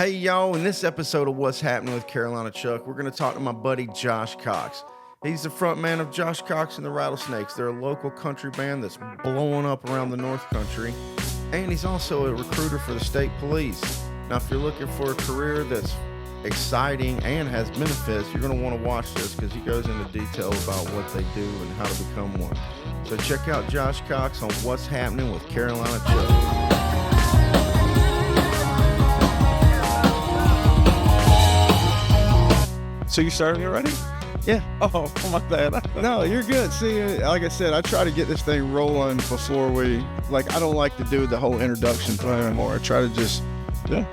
Hey, y'all, in this episode of What's Happening with Carolina Chuck, we're going to talk to my buddy Josh Cox. He's the front man of Josh Cox and the Rattlesnakes. They're a local country band that's blowing up around the North Country, and he's also a recruiter for the state police. Now, if you're looking for a career that's exciting and has benefits, you're going to want to watch this because he goes into detail about what they do and how to become one. So check out Josh Cox on What's Happening with Carolina Chuck. So you started already? Yeah. Oh, my bad. No, you're good. See, like I said, I try to get this thing rolling before I don't like to do the whole introduction thing anymore. I try to just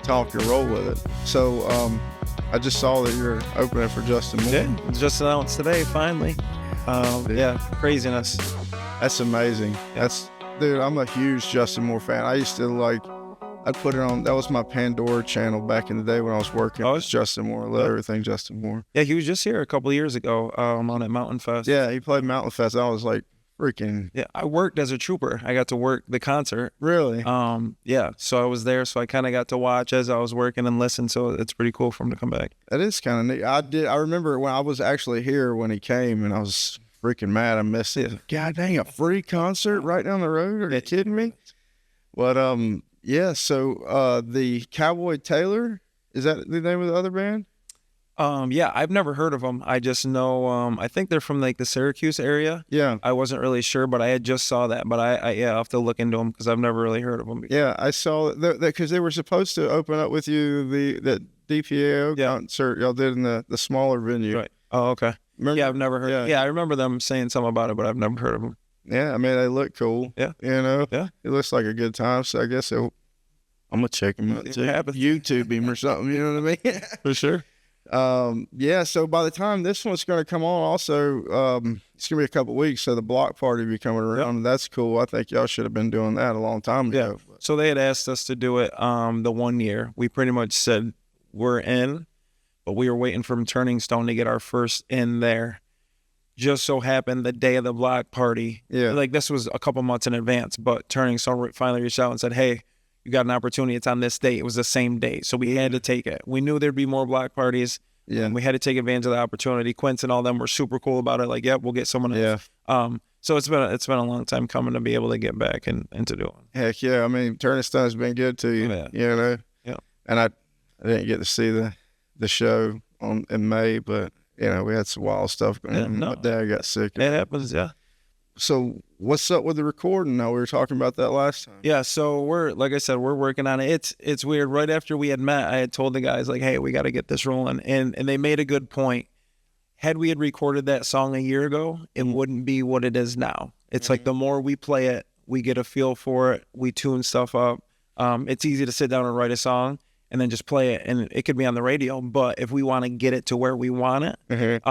talk and roll with it. So I just saw that you're opening for Justin Moore. Yeah, just announced today, finally. Craziness. That's amazing. Dude, I'm a huge Justin Moore fan. I used to I'd put it on. That was my Pandora channel back in the day when I was working. Oh, it was Justin Moore. I love everything Justin Moore. Yeah, he was just here a couple of years ago on at Mountain Fest. Yeah, he played Mountain Fest. I was like, freaking. Yeah, I worked as a trooper. I got to work the concert. Really? Yeah, so I was there. So I kind of got to watch as I was working and listen. So it's pretty cool for him to come back. That is kind of neat. I remember when I was actually here when he came, and I was freaking mad. I missed it. God dang, a free concert right down the road? Are you kidding me? But yeah, so the Cowboy Taylor, is that the name of the other band? Yeah, I've never heard of them. I just know, I think they're from the Syracuse area. Yeah. I wasn't really sure, but I had just saw that. But I I'll have to look into them because I've never really heard of them before. Yeah, I saw that because they were supposed to open up with you the DPAO concert y'all did in the smaller venue. Right. Oh, okay. Remember? Yeah, I've never heard. Yeah, I remember them saying something about it, but I've never heard of them. Yeah, I mean, they look cool. Yeah. Yeah. It looks like a good time, so I guess I'm going to check him out too. YouTube him or something, you know what I mean? For sure. Yeah, so by the time this one's going to come on, also, it's going to be a couple weeks, so the block party will be coming around. Yep. That's cool. I think y'all should have been doing that a long time ago. Yeah. So they had asked us to do it the 1 year. We pretty much said we're in, but we were waiting for Turning Stone to get our first in there. Just so happened the day of the block party, this was a couple months in advance, but Turning Stone finally reached out and said, hey, you got an opportunity. It's on this date. It was the same date. So we had to take it. We knew there'd be more block parties. Yeah. We had to take advantage of the opportunity. Quince and all them were super cool about it. Like, yep, we'll get someone else. Yeah. So it's been a long time coming to be able to get back and to do it. Heck yeah. I mean, Turning Stone's been good to you, you know? Yeah. And I didn't get to see the show in May, but you know, we had some wild stuff going on. My dad got sick. It happens, yeah. So what's up with the recording now? We were talking about that last time. Yeah, so like I said, we're working on it. It's weird. Right after we had met, I had told the guys, like, hey, we got to get this rolling. And they made a good point. Had we had recorded that song a year ago, it wouldn't be what it is now. It's like the more we play it, we get a feel for it. We tune stuff up. It's easy to sit down and write a song and then just play it, and it could be on the radio. But if we want to get it to where we want it,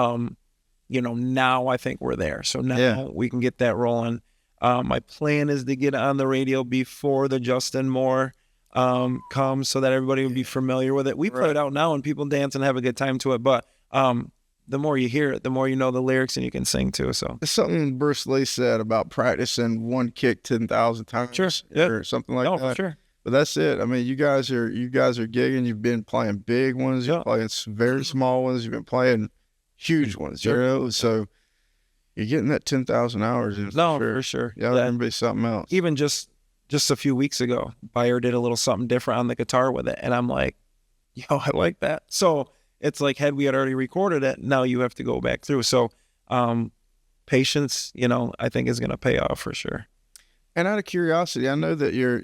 now I think we're there. So now we can get that rolling. My plan is to get it on the radio before the Justin Moore comes, so that everybody will be familiar with it. We put it out now, and people dance and have a good time to it. But the more you hear it, the more you know the lyrics and you can sing too. So it's something Bruce Lee said about practicing one kick 10,000 times, sure, or something like that. For sure. But that's it. I mean, you guys are gigging. You've been playing big ones. You're playing very small ones. You've been playing huge ones. You know, so you're getting that 10,000 hours. For sure. Yeah, that would be something else. Even just a few weeks ago, Bayer did a little something different on the guitar with it, and I'm like, yo, I like that. So it's like, had we had already recorded it, now you have to go back through. So patience, I think is going to pay off for sure. And out of curiosity, I know that you're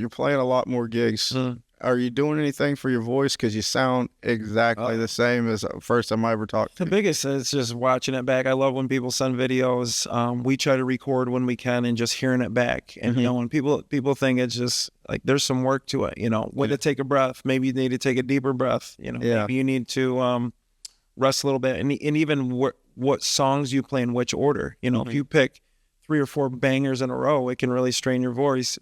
playing a lot more gigs. Are you doing anything for your voice? Because you sound exactly the same as the first time I ever talked to you. The biggest is just watching it back. I love when people send videos. We try to record when we can and just hearing it back. And, when people think it's just like there's some work to it, when to take a breath. Maybe you need to take a deeper breath. Maybe you need to rest a little bit. And even what songs you play in which order. If you pick 3 or 4 bangers in a row, it can really strain your voice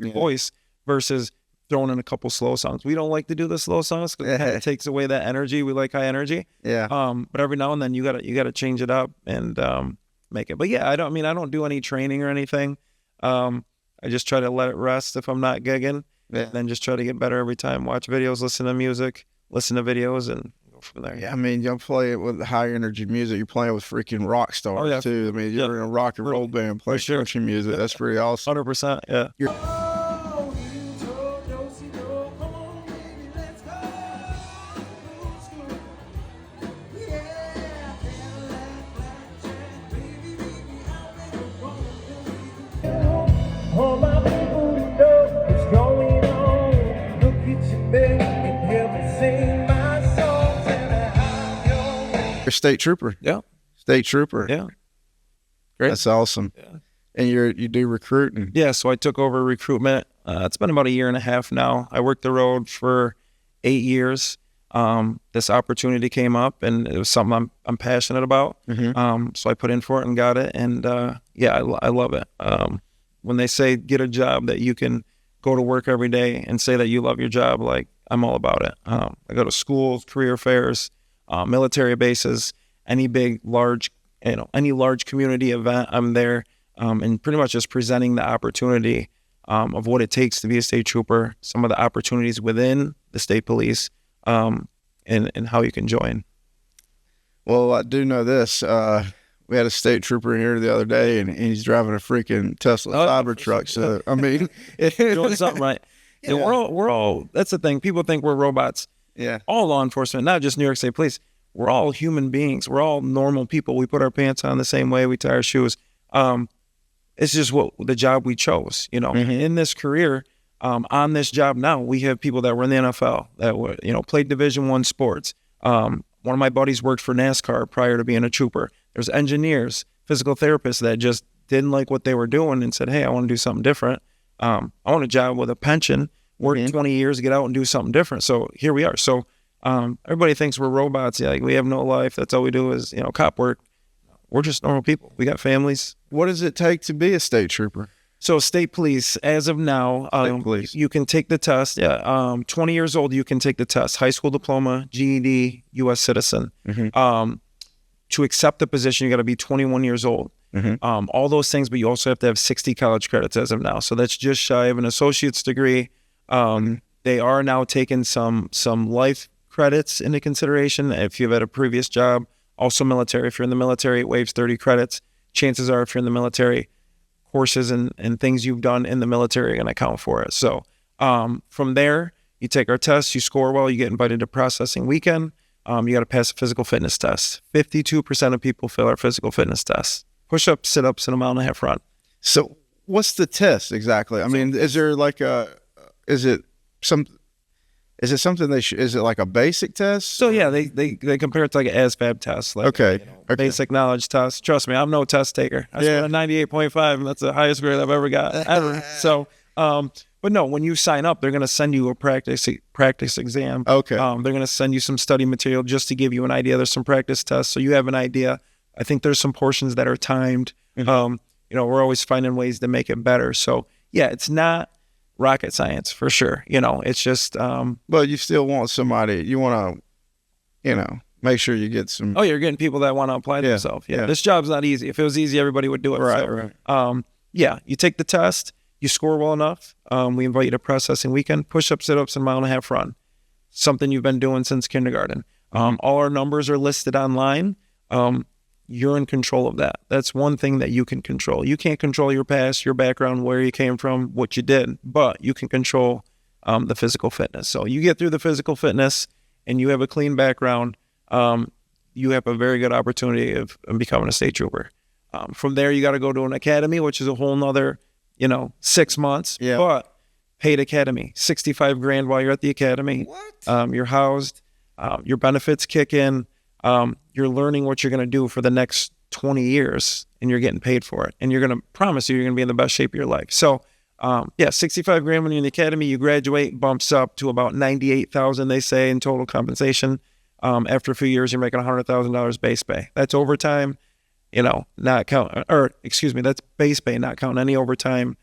versus throwing in a couple slow songs. We don't like to do the slow songs because it takes away that energy. We like high energy. Yeah. But every now and then you gotta change it up and make it. But yeah, I don't do any training or anything. I just try to let it rest if I'm not gigging. Yeah. And then just try to get better every time. Watch videos, listen to music, listen to videos, and go from there. Yeah, I mean, you're playing with high energy music. You're playing with freaking rock stars too. I mean, you're in a rock and roll band playing country music. That's pretty awesome. 100%. Yeah. All my people know what's going on. Look at you, baby, and help me sing my songs and have your way. You're a state trooper. Yeah. State trooper. Yeah. Great. That's awesome. Yeah. And you do recruiting. Yeah. So I took over recruitment. It's been about a year and a half now. I worked the road for 8 years. This opportunity came up, and it was something I'm passionate about. So I put in for it and got it. And I love it. When they say get a job that you can go to work every day and say that you love your job, like, I'm all about it. I go to schools, career fairs, military bases, any large community event, I'm there, and pretty much just presenting the opportunity of what it takes to be a state trooper, some of the opportunities within the state police, and how you can join. Well, I do know this. We had a state trooper in here the other day, and he's driving a freaking Tesla Cybertruck. So, I mean, Doing something right. Yeah. And we're all, that's the thing. People think we're robots. Yeah. All law enforcement, not just New York State Police. We're all human beings. We're all normal people. We put our pants on the same way. We tie our shoes. It's just the job we chose, in this career, on this job now, we have people that were in the NFL that were, played Division I sports. One of my buddies worked for NASCAR prior to being a trooper. There's engineers, physical therapists that just didn't like what they were doing and said, hey, I want to do something different. I want a job with a pension, work 20 years, get out and do something different. So here we are. So everybody thinks we're robots. Yeah, like we have no life. That's all we do is, cop work. We're just normal people. We got families. What does it take to be a state trooper? So state police, as of now, you can take the test. 20 years old, you can take the test. High school diploma, GED, U.S. citizen. To accept the position, you got to be 21 years old. All those things, but you also have to have 60 college credits as of now. So that's just shy of an associate's degree. They are now taking some life credits into consideration if you've had a previous job. Also military. If you're in the military, it waives 30 credits. Chances are if you're in the military, courses and things you've done in the military are going to count for it. So from there, you take our tests, you score well, you get invited to processing weekend. You got to pass a physical fitness test. 52% of people fail our physical fitness tests. Push-ups, sit-ups, and a 1.5 mile run. So what's the test exactly? I mean, is there like is it something is it like a basic test? So yeah, they compare it to like an ASVAB test. Like, Okay. Basic knowledge test. Trust me, I'm no test taker. I scored a 98.5, and that's the highest grade I've ever got ever. So, but no, when you sign up, they're going to send you a practice exam. Okay. They're going to send you some study material just to give you an idea. There's some practice tests, so you have an idea. I think there's some portions that are timed. We're always finding ways to make it better. So yeah, it's not rocket science for sure. It's just. But you still want somebody. You want to, make sure you get some. Oh, you're getting people that want to apply themselves. Yeah. This job's not easy. If it was easy, everybody would do it. Right. You take the test. You score well enough. We invite you to processing weekend, push-ups, sit-ups, and 1.5 mile run. Something you've been doing since kindergarten. All our numbers are listed online. You're in control of that. That's one thing that you can control. You can't control your past, your background, where you came from, what you did, but you can control the physical fitness. So you get through the physical fitness and you have a clean background, you have a very good opportunity of becoming a state trooper. From there, you got to go to an academy, which is a whole nother 6 months, but paid academy, $65,000 while you're at the academy. What? You're housed, your benefits kick in, you're learning what you're going to do for the next 20 years and you're getting paid for it. And you're going to promise you're going to be in the best shape of your life. So, $65,000 when you're in the academy, you graduate, bumps up to about $98,000, they say, in total compensation. After a few years, you're making $100,000 base pay. That's overtime. That's base pay, not counting any overtime.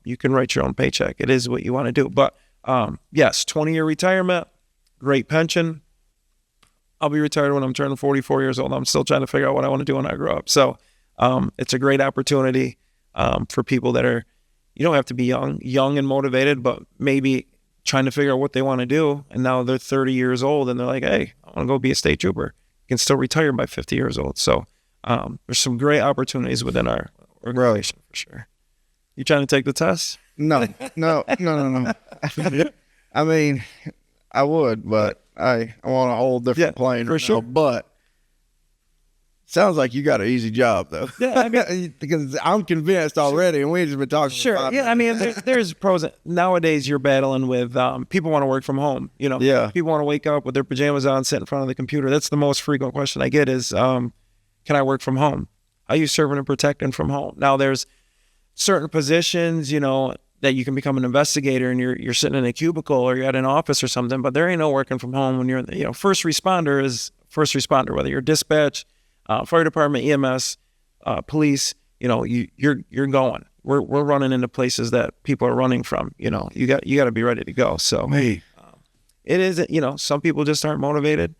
You can write your own paycheck. It is what you want to do. But yes, 20-year retirement, great pension. I'll be retired when I'm turning 44 years old. I'm still trying to figure out what I want to do when I grow up. So it's a great opportunity for people that are, you don't have to be young and motivated, but maybe trying to figure out what they want to do. And now they're 30 years old and they're like, hey, I want to go be a state trooper. You can still retire by 50 years old. So there's some great opportunities within our organization for sure. You trying to take the test? No. I mean, I would, but I'm on a whole different plane for right sure. now, but sounds like you got an easy job though. Yeah, I mean, because I'm convinced already, and we just been talking. sure. Yeah, I mean, there's pros. Nowadays, you're battling with people want to work from home. You know, Yeah. People want to wake up with their pajamas on, sit in front of the computer. That's the most frequent question I get is, can I work from home? Are you serving and protecting from home? Now, there's certain positions, you know, that you can become an investigator and you're sitting in a cubicle or you're at an office or something, but there ain't no working from home when you're, you know, first responder is first responder, whether you're dispatch, fire department, EMS, police, you know, you're going. We're running into places that people are running from. You know, you got to be ready to go. So it is, you know, some people just aren't motivated.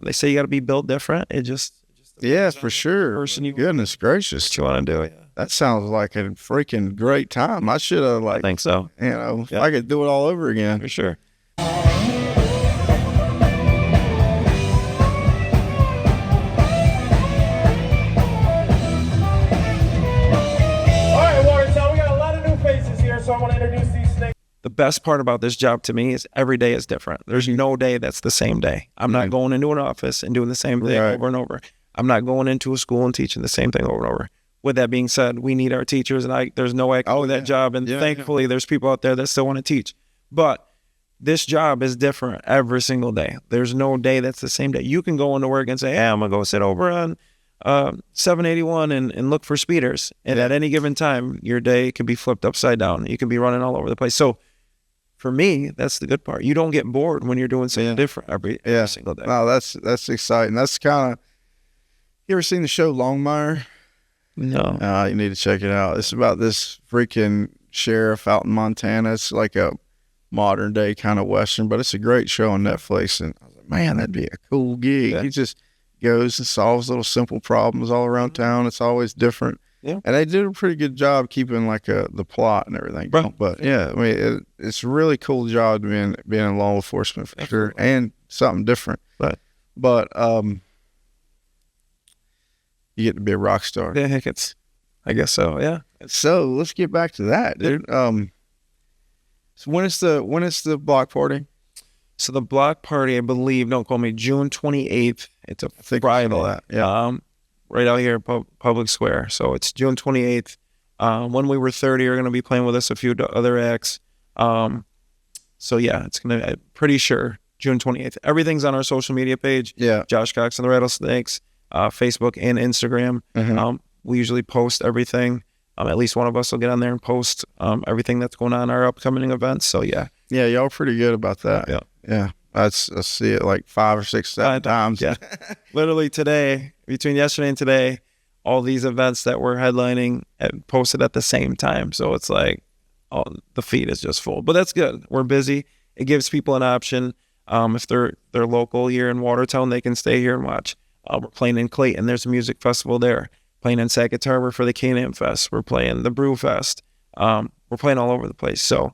They say you got to be built different. It just Yes, for sure. person you Goodness gracious, what you want to do. Yeah. that sounds like a freaking great time. I should have I think so, you know, Yeah. if I could do it all over again. for sure. All right, Watertown, we got a lot of new faces here, so I want to introduce these snakes. The best part about this job to me is every day is different. There's no day that's the same day. I'm not going into an office and doing the same thing Right. over and over. I'm not going into a school and teaching the same thing over and over. With that being said, we need our teachers, and there's no way I can do that job. And thankfully, there's people out there that still want to teach. But this job is different every single day. There's no day that's the same day. You can go into work and say, hey, I'm going to go sit over on 781 and look for speeders. And at any given time, your day could be flipped upside down. You can be running all over the place. So for me, that's the good part. You don't get bored when you're doing something different every single day. No, that's exciting. That's kind of. You ever seen the show Longmire? No. You need to check it out. It's about this freaking sheriff out in Montana. It's like a modern day kind of Western, but it's a great show on Netflix. And I was like, man, that'd be a cool gig. Yeah. He just goes and solves little simple problems all around town. It's always different. Yeah. And they did a pretty good job keeping like the plot and everything. Right. But yeah, I mean, it's a really cool job being in law enforcement for sure, and something different. Right. But you get to be a rock star. Yeah, heck, I guess so. Yeah. So let's get back to that, dude. So when is the block party? So the block party, I believe, don't quote me, June 28th. It's a think I Friday. saw that, yeah. Right out here at Public Square. So it's June 28th. When We Were 30 are going to be playing with us, a few other acts. So yeah, it's going to, I'm pretty sure, June 28th. Everything's on our social media page. Yeah. Josh Cox and the Rattlesnakes, Facebook and Instagram. Mhm. We usually post everything. At least one of us will get on there and post everything that's going on, our upcoming events. So yeah. Yeah, y'all pretty good about that. Yeah. Yeah. I see it like 5 or 6, 7 times. Yeah. Literally today, between yesterday and today, all these events that we're headlining posted at the same time. So it's like, the feed is just full. But that's good. We're busy. It gives people an option. If they're local here in Watertown, they can stay here and watch. We're playing in Clayton. There's a music festival there. Playing in Sackett Harbor for the Can-Am Fest. We're playing the Brew Fest. We're playing all over the place. So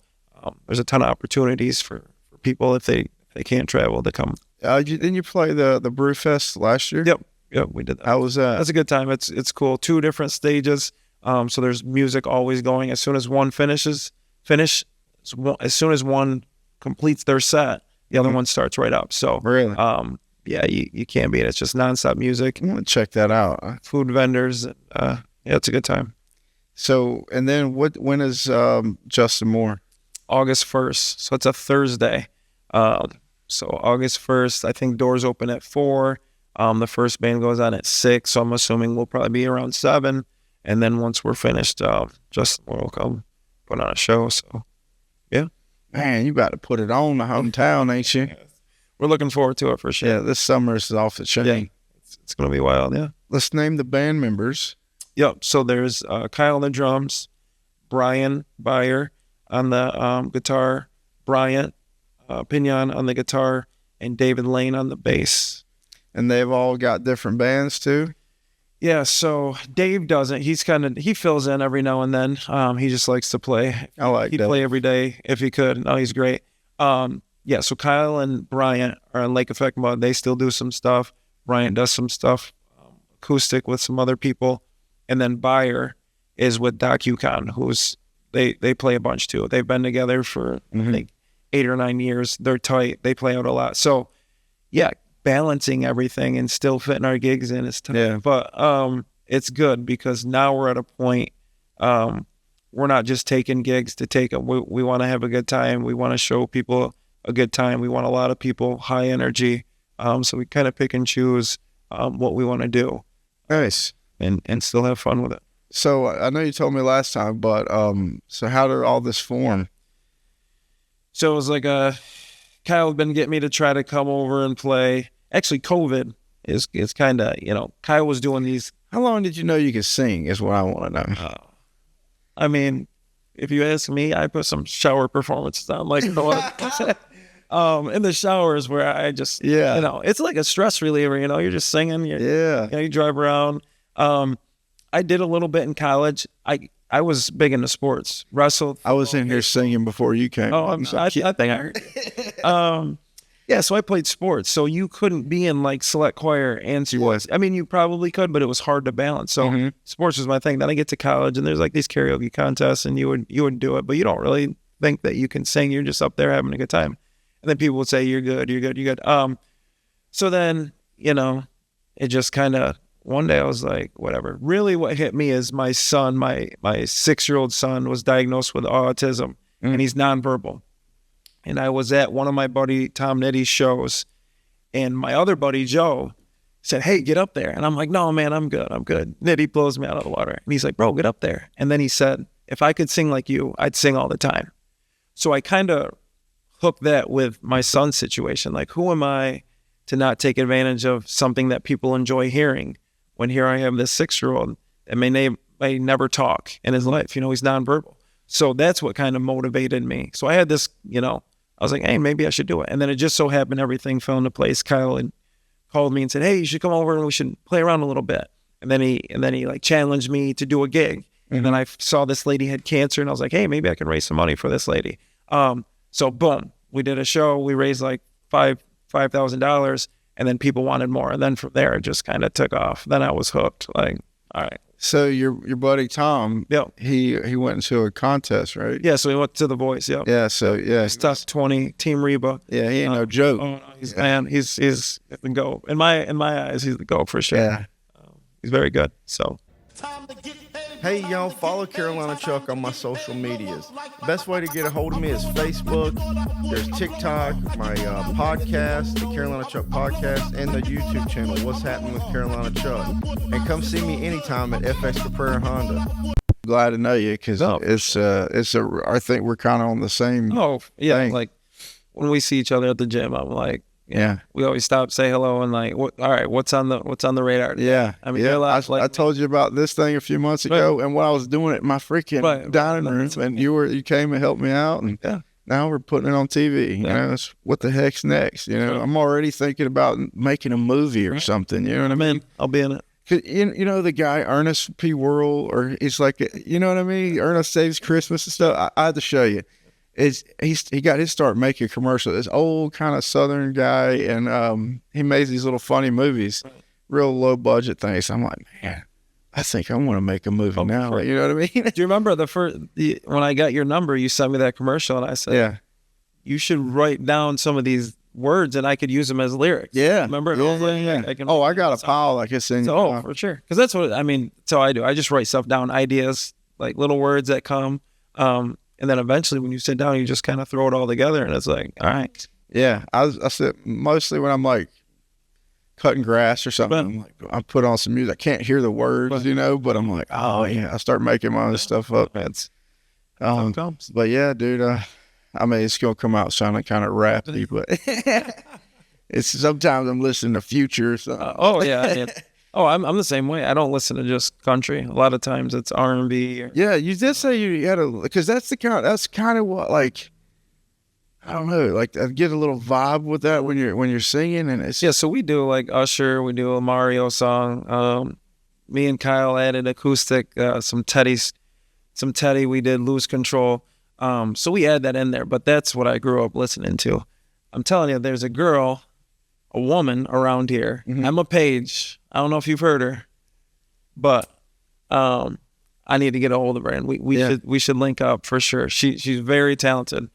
there's a ton of opportunities for people if they can't travel to come. Didn't you play the Brew Fest last year? Yep, we did that. How was that? That's a good time. It's cool. 2 different stages. So there's music always going. As soon as one as soon as one completes their set, the other one starts right up. So Really? yeah, you can't beat it. It's just nonstop music, I'm gonna check that out. food vendors. Yeah, it's a good time. So, and then when is Justin Moore? August 1st. So it's a Thursday. So August 1st, I think doors open at 4. The first band goes on at 6. So I'm assuming we'll probably be around 7. And then once we're finished, Justin will come put on a show. So yeah. Man, you about to put it on the hometown, ain't you? We're looking forward to it for sure. Yeah, this summer is off the chain. Yeah. It's going to be wild. Yeah. Let's name the band members. Yep. So there's Kyle on the drums, Brian Byer on the guitar, Bryant Pignon on the guitar, and David Lane on the bass. And they've all got different bands too? Yeah, so Dave doesn't. He fills in every now and then. He just likes to play. I like He'd that. play every day if he could. No, he's great. Yeah, so Kyle and Bryant are on Lake Effect Mud. They still do some stuff. Bryant does some stuff, acoustic with some other people. And then Bayer is with DocuCon, they play a bunch too. They've been together for I think 8 or 9 years. They're tight. They play out a lot. So yeah, balancing everything and still fitting our gigs in is tough. Yeah. But it's good because now we're at a point we're not just taking gigs to take them. We want to have a good time. We want to show people a good time. We want a lot of people, high energy. So we kind of pick and choose what we want to do. Nice. And still have fun with it. So I know you told me last time, but so how did all this form? So it was like Kyle had been getting me to try to come over and play. Actually, COVID is kind of, Kyle was doing these. How long did you know you could sing is what I want to know. I mean, if you ask me, I put some shower performances on, like in the showers where I just, it's like a stress reliever, you're just singing. You drive around. I did a little bit in college. I was big into sports, wrestled. I was in here singing before you came. Oh, I think I heard. Yeah, so I played sports. So you couldn't be in like select choir and sports. I mean, you probably could, but it was hard to balance. So sports was my thing. Then I get to college and there's like these karaoke contests and you would do it, but you don't really think that you can sing. You're just up there having a good time. And then people would say, you're good. So then, it just kind of, one day I was like, whatever. Really what hit me is my son, my 6-year-old son was diagnosed with autism and he's nonverbal. And I was at one of my buddy Tom Nitty's shows and my other buddy Joe said, hey, get up there. And I'm like, no, man, I'm good. Nitty blows me out of the water. And he's like, bro, get up there. And then he said, if I could sing like you, I'd sing all the time. So I kind of hooked that with my son's situation. Like, who am I to not take advantage of something that people enjoy hearing when here I have this 6-year-old that may never talk in his life. He's nonverbal. So that's what kind of motivated me. So I had this, I was like, hey, maybe I should do it. And then it just so happened everything fell into place. Kyle had called me and said, hey, you should come over and we should play around a little bit. And then he like challenged me to do a gig. And then I saw this lady had cancer and I was like, hey, maybe I can raise some money for this lady. So boom, we did a show. We raised like $5,000 and then people wanted more. And then from there, it just kind of took off. Then I was hooked. Like, all right. So your buddy Tom, he went into a contest, right? Yeah, so he went to The Voice. Yeah, so he's top 20 Team Reba. Yeah, he ain't no joke. Oh, no, he's the GOAT. In my eyes, he's the GOAT for sure. Yeah, he's very good. So. Hey y'all, follow Carolina Chuck on my social medias. The best way to get a hold of me is Facebook. There's TikTok, my podcast, the Carolina Chuck podcast, and the YouTube channel, What's Happening with Carolina Chuck. And come see me anytime at FX Caprera Honda. Glad to know you because I think we're kind of on the same. Oh yeah, thing. Like when we see each other at the gym, I'm like. Yeah, we always stop, say hello, and like, all right, what's on the radar? Yeah, I mean, I told you about this thing a few months ago, and what I was doing at my freaking dining room, and you came and helped me out, and now we're putting it on TV. It's what the heck's next? I'm already thinking about making a movie or something. You know what I mean? I'll be in it. The guy Ernest P. Worrell, or he's like, you know what I mean? Ernest Saves Christmas and stuff. I had to show you. He got his start making commercials. This old kind of Southern guy, and he made these little funny movies, real low budget things. I'm like, man, I think I want to make a movie now. You know what I mean? Do you remember when I got your number, you sent me that commercial, and I said, yeah, you should write down some of these words, and I could use them as lyrics. Yeah, remember? Yeah. I got a pile I can send you. Oh, for sure. Because that's what I mean. So I do. I just write stuff down, ideas, like little words that come. And then eventually when you sit down, you just kind of throw it all together and it's like, all right. Yeah. I sit mostly when I'm like cutting grass or something. I put on some music. I can't hear the words, but I'm like, oh yeah. I start making my own stuff up. But yeah, dude, I mean, it's going to come out sounding kind of rappy, but it's sometimes I'm listening to Future or something. Oh yeah. I'm the same way. I don't listen to just country. A lot of times it's R&B. Yeah, you did say you had because that's kind of what, like, I don't know, like I get a little vibe with that when you're singing, and it's so we do like Usher, we do a Mario song, Me and Kyle added acoustic, some Teddy. We did Lose Control. So we add that in there. But that's what I grew up listening to. I'm telling you, there's a woman around here, Emma Page. I don't know if you've heard her, but I need to get a hold of her, and we should link up for sure. She's very talented.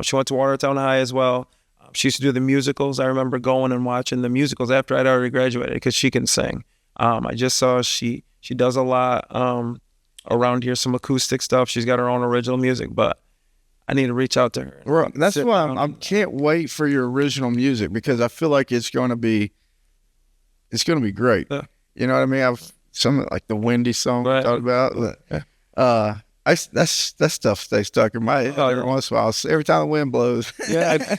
She went to Watertown High as well. She used to do the musicals. I remember going and watching the musicals after I'd already graduated because she can sing. I just saw she does a lot around here, some acoustic stuff. She's got her own original music, but I need to reach out to her. Right. That's why I can't wait for your original music, because I feel like it's going to be great. Yeah. You know what I mean? I've some like the Windy song I talked about. Yeah. That stuff stays stuck in my head every once in a while. Every time the wind blows. Yeah,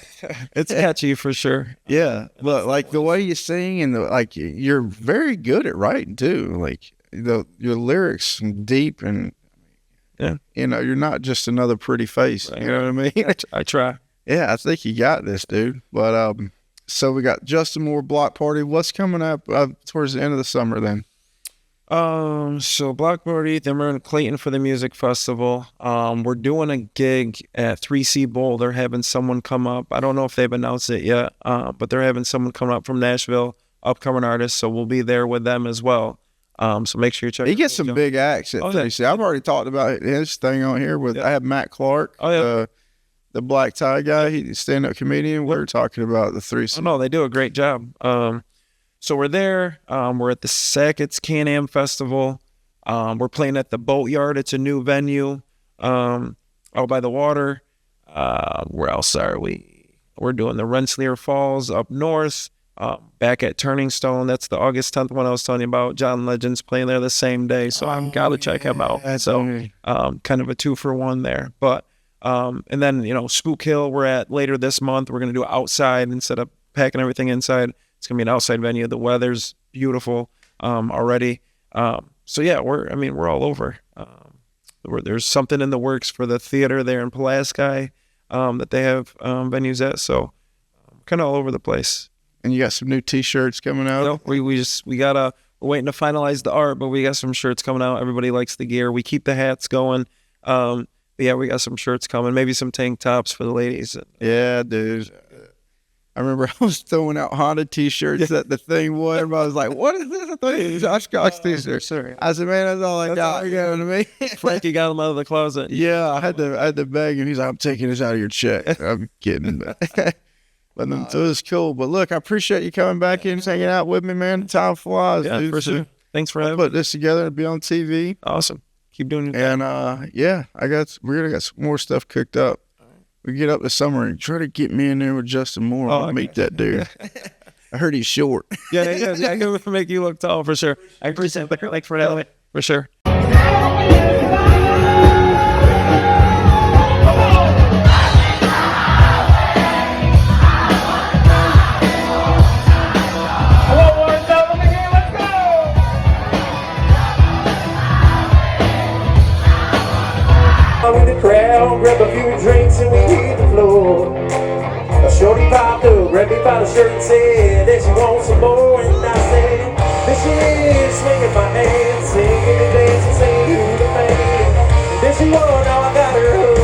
it's catchy for sure. Yeah, but like the way you sing and you're very good at writing too. Like your lyrics deep, and you know, you're not just another pretty face. Right. You know what I mean? I try. Yeah, I think you got this, dude. But so we got Justin Moore Block Party. What's coming up towards the end of the summer then? So Block Party, then we're in Clayton for the music festival. We're doing a gig at 3C Bowl. They're having someone come up. I don't know if they've announced it yet, but they're having someone come up from Nashville, upcoming artists. So we'll be there with them as well. So make sure you check. He gets some big acts at 3C. I've already talked about his thing on here with. I have Matt Clark, the black tie guy. He's a stand-up comedian. We're talking about the 3C. Oh no, they do a great job. So we're there. We're at the Sackett's Can-Am Festival. We're playing at the Boatyard. It's a new venue out by the water. Where else are we? We're doing the Rensselaer Falls up north. Back at Turning Stone. That's the August 10th one I was telling you about. John Legend's playing there the same day, so I've got to check him out. So kind of a 2-for-1 there. But and then, you know, Spook Hill we're at later this month. We're going to do outside instead of packing everything inside. It's going to be an outside venue. The weather's beautiful already. So yeah, we're all over. There's something in the works for the theater there in Pulaski that they have venues at. So kind of all over the place. And you got some new T-shirts coming out. No, we're waiting to finalize the art, but we got some shirts coming out. Everybody likes the gear. We keep the hats going. Yeah, we got some shirts coming. Maybe some tank tops for the ladies. Yeah, dude. I remember I was throwing out Honda T-shirts at the thing. Everybody was like, "What is this?" I thought it was Josh Cox T-shirt. Sure. I said, "Man, that's all I got." You know what I mean? Frankie got them out of the closet. Yeah, I had to beg him. He's like, "I'm taking this out of your check." I'm kidding, but no, so it was cool. But look, I appreciate you coming back in and hanging out with me, man. Time flies. Yeah, dude. for sure. Thanks for having me. Put this together and be on TV. Awesome. Keep doing it. And we're gonna got some more stuff cooked up. We get up this summer and try to get me in there with Justin Moore. I'll meet that dude. I heard he's short. Yeah. I can make you look tall for sure. I appreciate it. Like for that, for sure. In the crowd, grab a few drinks and we hit the floor. A shorty popped up, grabbed me by the shirt and said that she wants some more. And I said, there she is, swinging my hand, singing and dancing, singing to the man. And there she was, now I got her hooked.